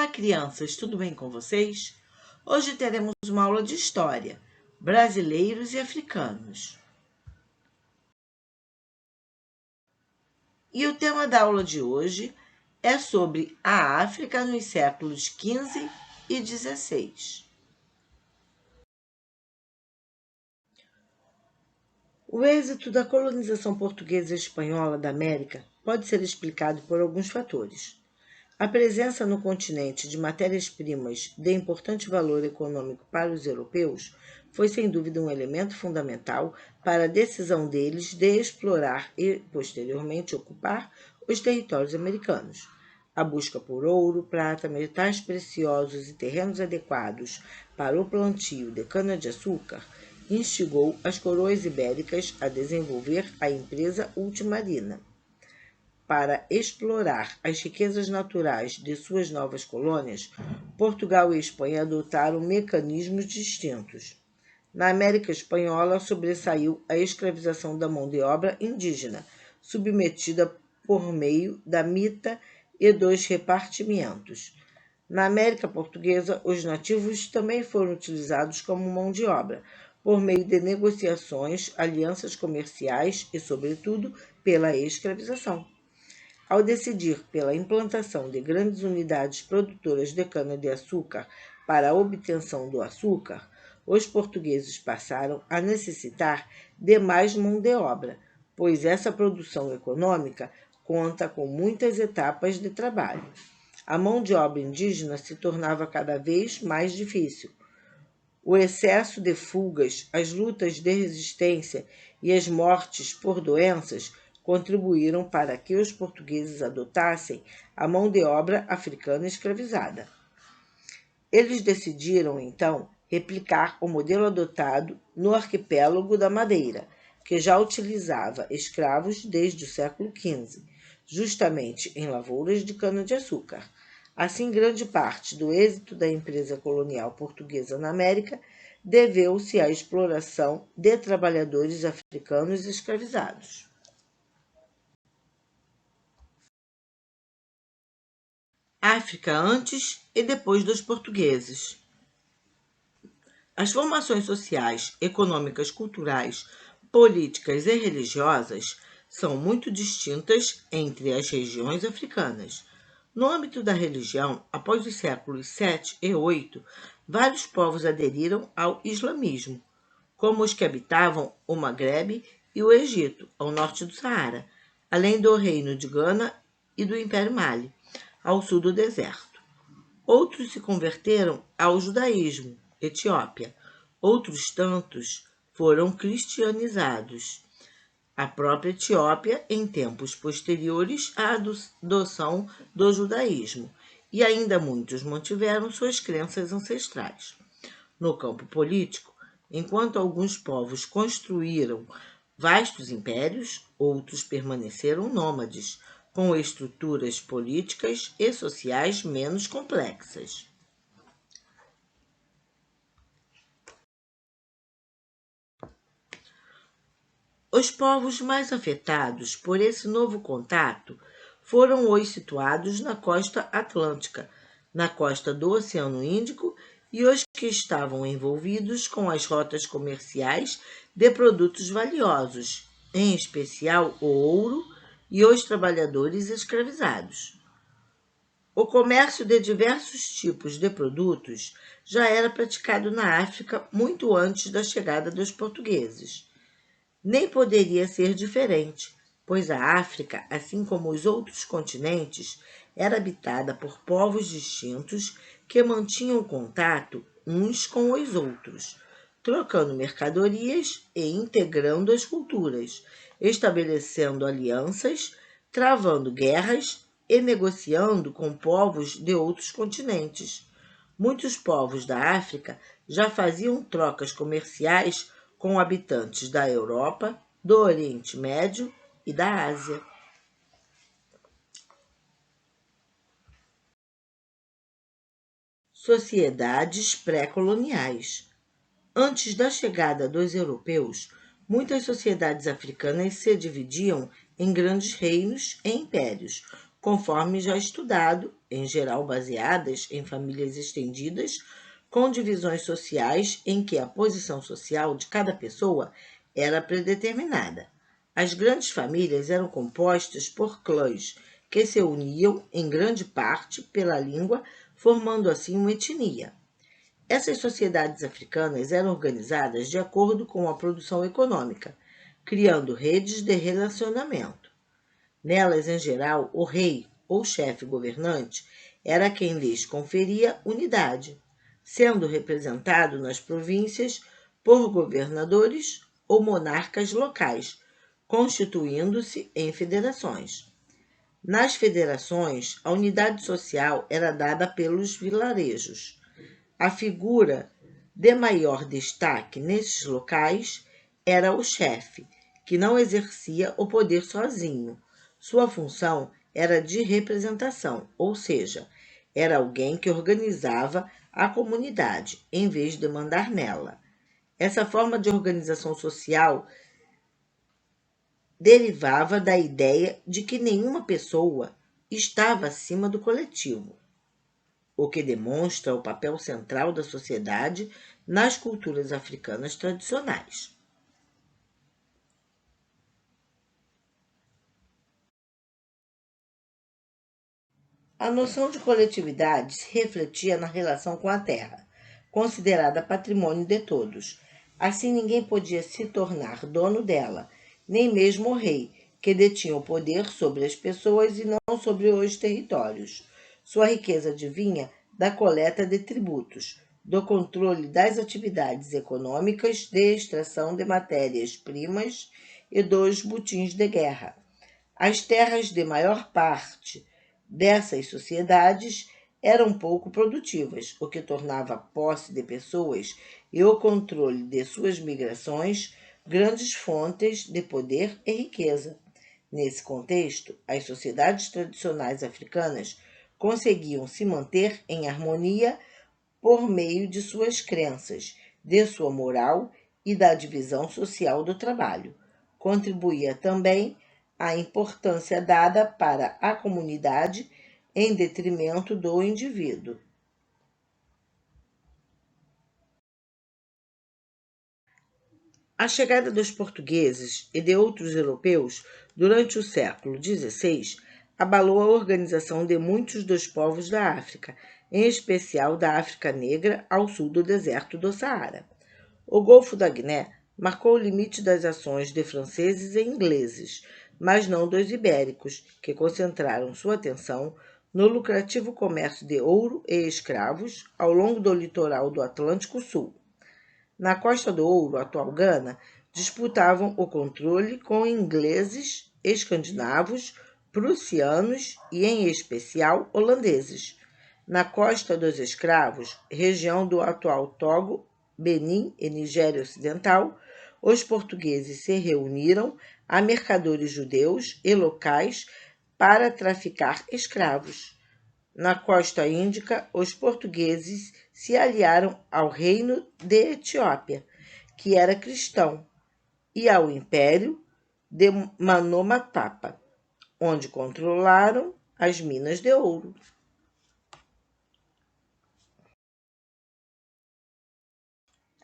crianças, tudo bem com vocês? Hoje teremos uma aula de história, brasileiros e africanos. E o tema da aula de hoje é sobre a África nos séculos XV e XVI. O êxito da colonização portuguesa e espanhola da América pode ser explicado por alguns fatores. A presença no continente de matérias-primas de importante valor econômico para os europeus foi sem dúvida um elemento fundamental para a decisão deles de explorar e, posteriormente, ocupar os territórios americanos. A busca por ouro, prata, metais preciosos e terrenos adequados para o plantio de cana-de-açúcar instigou as coroas ibéricas a desenvolver a empresa ultramarina. Para explorar as riquezas naturais de suas novas colônias, Portugal e Espanha adotaram mecanismos distintos. Na América Espanhola sobressaiu a escravização da mão de obra indígena, submetida por meio da mita e dos repartimentos. Na América Portuguesa, os nativos também foram utilizados como mão de obra, por meio de negociações, alianças comerciais e, sobretudo, pela escravização. Ao decidir pela implantação de grandes unidades produtoras de cana-de-açúcar para a obtenção do açúcar, os portugueses passaram a necessitar de mais mão de obra, pois essa produção econômica conta com muitas etapas de trabalho. A mão de obra indígena se tornava cada vez mais difícil. O excesso de fugas, as lutas de resistência e as mortes por doenças contribuíram para que os portugueses adotassem a mão de obra africana escravizada. Eles decidiram, então, replicar o modelo adotado no arquipélago da Madeira, que já utilizava escravos desde o século XV, justamente em lavouras de cana-de-açúcar. Assim, grande parte do êxito da empresa colonial portuguesa na América deveu-se à exploração de trabalhadores africanos escravizados. África antes e depois dos portugueses. As formações sociais, econômicas, culturais, políticas e religiosas são muito distintas entre as regiões africanas. No âmbito da religião, após os séculos VII e VIII, vários povos aderiram ao islamismo, como os que habitavam o Maghrebe e o Egito, ao norte do Saara, além do reino de Gana e do Império Mali, ao sul do deserto. Outros se converteram ao judaísmo, Etiópia. Outros tantos foram cristianizados. A própria Etiópia, em tempos posteriores à adoção do judaísmo, e ainda muitos mantiveram suas crenças ancestrais. No campo político, enquanto alguns povos construíram vastos impérios, outros permaneceram nômades, com estruturas políticas e sociais menos complexas. Os povos mais afetados por esse novo contato foram os situados na costa atlântica, na costa do Oceano Índico e os que estavam envolvidos com as rotas comerciais de produtos valiosos, em especial o ouro e os trabalhadores escravizados. O comércio de diversos tipos de produtos já era praticado na África muito antes da chegada dos portugueses. Nem poderia ser diferente, pois a África, assim como os outros continentes, era habitada por povos distintos que mantinham contato uns com os outros, trocando mercadorias e integrando as culturas, estabelecendo alianças, travando guerras e negociando com povos de outros continentes. Muitos povos da África já faziam trocas comerciais com habitantes da Europa, do Oriente Médio e da Ásia. Sociedades pré-coloniais. Antes da chegada dos europeus, muitas sociedades africanas se dividiam em grandes reinos e impérios, conforme já estudado, em geral baseadas em famílias estendidas, com divisões sociais em que a posição social de cada pessoa era predeterminada. As grandes famílias eram compostas por clãs, que se uniam em grande parte pela língua, formando assim uma etnia. Essas sociedades africanas eram organizadas de acordo com a produção econômica, criando redes de relacionamento. Nelas, em geral, o rei ou chefe governante era quem lhes conferia unidade, sendo representado nas províncias por governadores ou monarcas locais, constituindo-se em federações. Nas federações, a unidade social era dada pelos vilarejos. A figura de maior destaque nesses locais era o chefe, que não exercia o poder sozinho. Sua função era de representação, ou seja, era alguém que organizava a comunidade, em vez de mandar nela. Essa forma de organização social derivava da ideia de que nenhuma pessoa estava acima do coletivo, o que demonstra o papel central da sociedade nas culturas africanas tradicionais. A noção de coletividade se refletia na relação com a terra, considerada patrimônio de todos. Assim, ninguém podia se tornar dono dela, nem mesmo o rei, que detinha o poder sobre as pessoas e não sobre os territórios. Sua riqueza advinha da coleta de tributos, do controle das atividades econômicas, de extração de matérias-primas e dos botins de guerra. As terras de maior parte dessas sociedades eram pouco produtivas, o que tornava a posse de pessoas e o controle de suas migrações grandes fontes de poder e riqueza. Nesse contexto, as sociedades tradicionais africanas conseguiam se manter em harmonia por meio de suas crenças, de sua moral e da divisão social do trabalho. Contribuía também a importância dada para a comunidade em detrimento do indivíduo. A chegada dos portugueses e de outros europeus durante o século XVI abalou a organização de muitos dos povos da África, em especial da África Negra ao sul do deserto do Saara. O Golfo da Guiné marcou o limite das ações de franceses e ingleses, mas não dos ibéricos, que concentraram sua atenção no lucrativo comércio de ouro e escravos ao longo do litoral do Atlântico Sul. Na Costa do Ouro, atual Gana, disputavam o controle com ingleses, escandinavos, prussianos e, em especial, holandeses. Na Costa dos Escravos, região do atual Togo, Benin e Nigéria Ocidental, os portugueses se reuniram a mercadores judeus e locais para traficar escravos. Na costa índica, os portugueses se aliaram ao reino de Etiópia, que era cristão, e ao império de Manomatapa, onde controlaram as minas de ouro.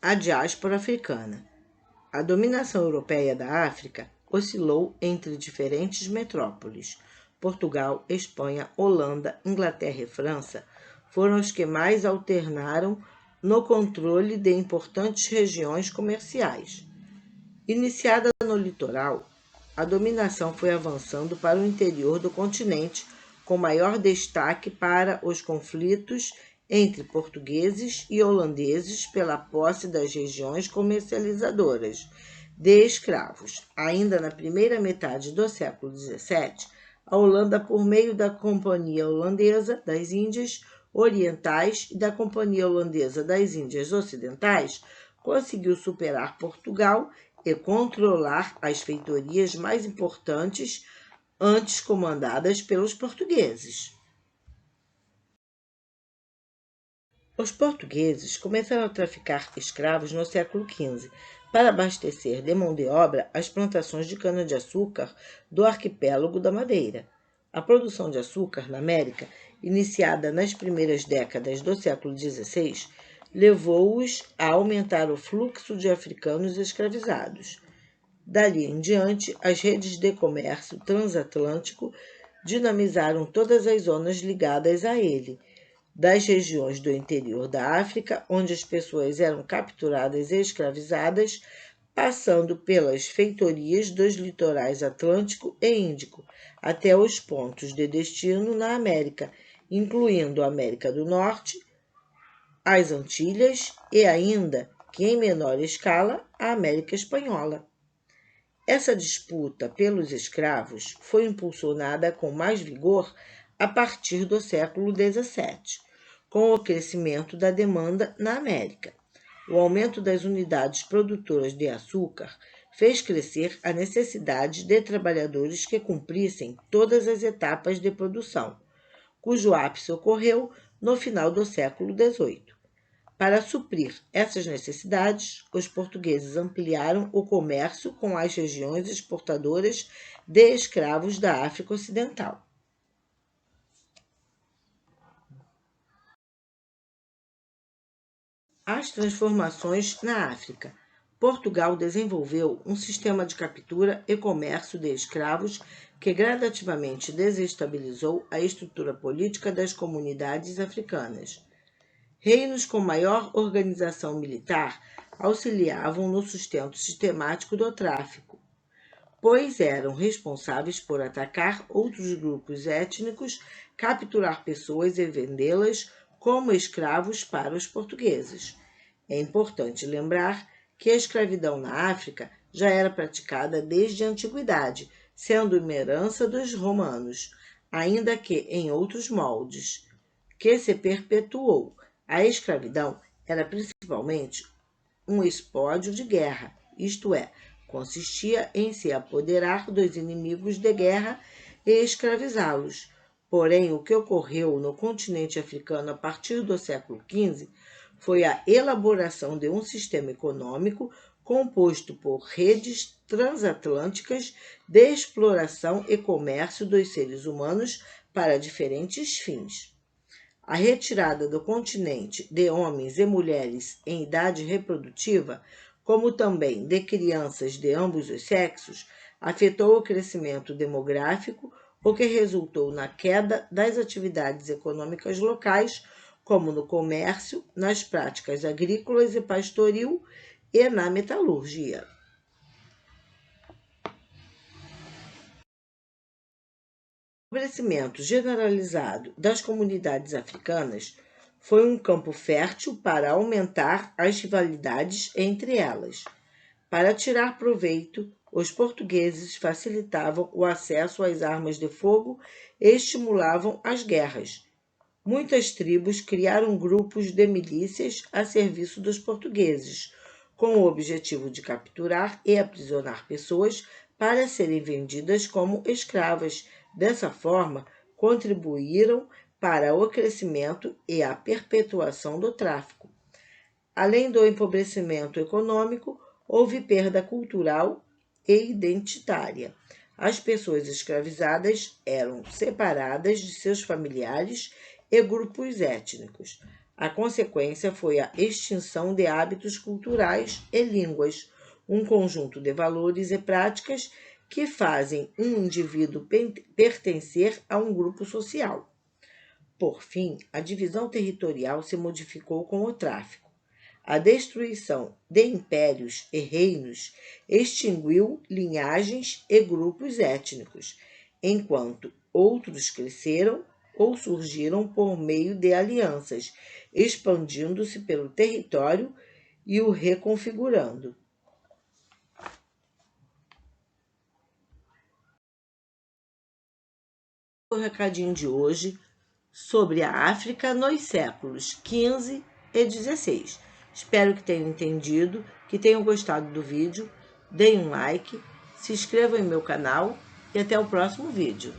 A diáspora africana. A dominação europeia da África oscilou entre diferentes metrópoles. Portugal, Espanha, Holanda, Inglaterra e França foram os que mais alternaram no controle de importantes regiões comerciais. Iniciada no litoral, a dominação foi avançando para o interior do continente, com maior destaque para os conflitos entre portugueses e holandeses pela posse das regiões comercializadoras de escravos. Ainda na primeira metade do século XVII, a Holanda, por meio da Companhia Holandesa das Índias Orientais e da Companhia Holandesa das Índias Ocidentais, conseguiu superar Portugal e controlar as feitorias mais importantes antes comandadas pelos portugueses. Os portugueses começaram a traficar escravos no século XV para abastecer de mão de obra as plantações de cana-de-açúcar do arquipélago da Madeira. A produção de açúcar na América, iniciada nas primeiras décadas do século XVI, levou-os a aumentar o fluxo de africanos escravizados. Dali em diante, as redes de comércio transatlântico dinamizaram todas as zonas ligadas a ele, das regiões do interior da África, onde as pessoas eram capturadas e escravizadas, passando pelas feitorias dos litorais Atlântico e Índico, até os pontos de destino na América, incluindo a América do Norte, as Antilhas e ainda, que em menor escala, a América Espanhola. Essa disputa pelos escravos foi impulsionada com mais vigor a partir do século XVII, com o crescimento da demanda na América. O aumento das unidades produtoras de açúcar fez crescer a necessidade de trabalhadores que cumprissem todas as etapas de produção, cujo ápice ocorreu no final do século XVIII. Para suprir essas necessidades, os portugueses ampliaram o comércio com as regiões exportadoras de escravos da África Ocidental. As transformações na África. Portugal desenvolveu um sistema de captura e comércio de escravos que gradativamente desestabilizou a estrutura política das comunidades africanas. Reinos com maior organização militar auxiliavam no sustento sistemático do tráfico, pois eram responsáveis por atacar outros grupos étnicos, capturar pessoas e vendê-las como escravos para os portugueses. É importante lembrar que a escravidão na África já era praticada desde a antiguidade, sendo uma herança dos romanos, ainda que em outros moldes, que se perpetuou. A escravidão era principalmente um espólio de guerra, isto é, consistia em se apoderar dos inimigos de guerra e escravizá-los. Porém, o que ocorreu no continente africano a partir do século XV foi a elaboração de um sistema econômico composto por redes transatlânticas de exploração e comércio dos seres humanos para diferentes fins. A retirada do continente de homens e mulheres em idade reprodutiva, como também de crianças de ambos os sexos, afetou o crescimento demográfico, o que resultou na queda das atividades econômicas locais, como no comércio, nas práticas agrícolas e pastoril e na metalurgia. O empobrecimento generalizado das comunidades africanas foi um campo fértil para aumentar as rivalidades entre elas. Para tirar proveito, os portugueses facilitavam o acesso às armas de fogo e estimulavam as guerras. Muitas tribos criaram grupos de milícias a serviço dos portugueses, com o objetivo de capturar e aprisionar pessoas para serem vendidas como escravas. Dessa forma, contribuíram para o crescimento e a perpetuação do tráfico. Além do empobrecimento econômico, houve perda cultural e identitária. As pessoas escravizadas eram separadas de seus familiares e grupos étnicos. A consequência foi a extinção de hábitos culturais e línguas, um conjunto de valores e práticas que fazem um indivíduo pertencer a um grupo social. Por fim, a divisão territorial se modificou com o tráfico. A destruição de impérios e reinos extinguiu linhagens e grupos étnicos, enquanto outros cresceram ou surgiram por meio de alianças, expandindo-se pelo território e o reconfigurando. O recadinho de hoje sobre a África nos séculos XV e XVI. Espero que tenham entendido, que tenham gostado do vídeo. Deem um like, se inscrevam em meu canal e até o próximo vídeo.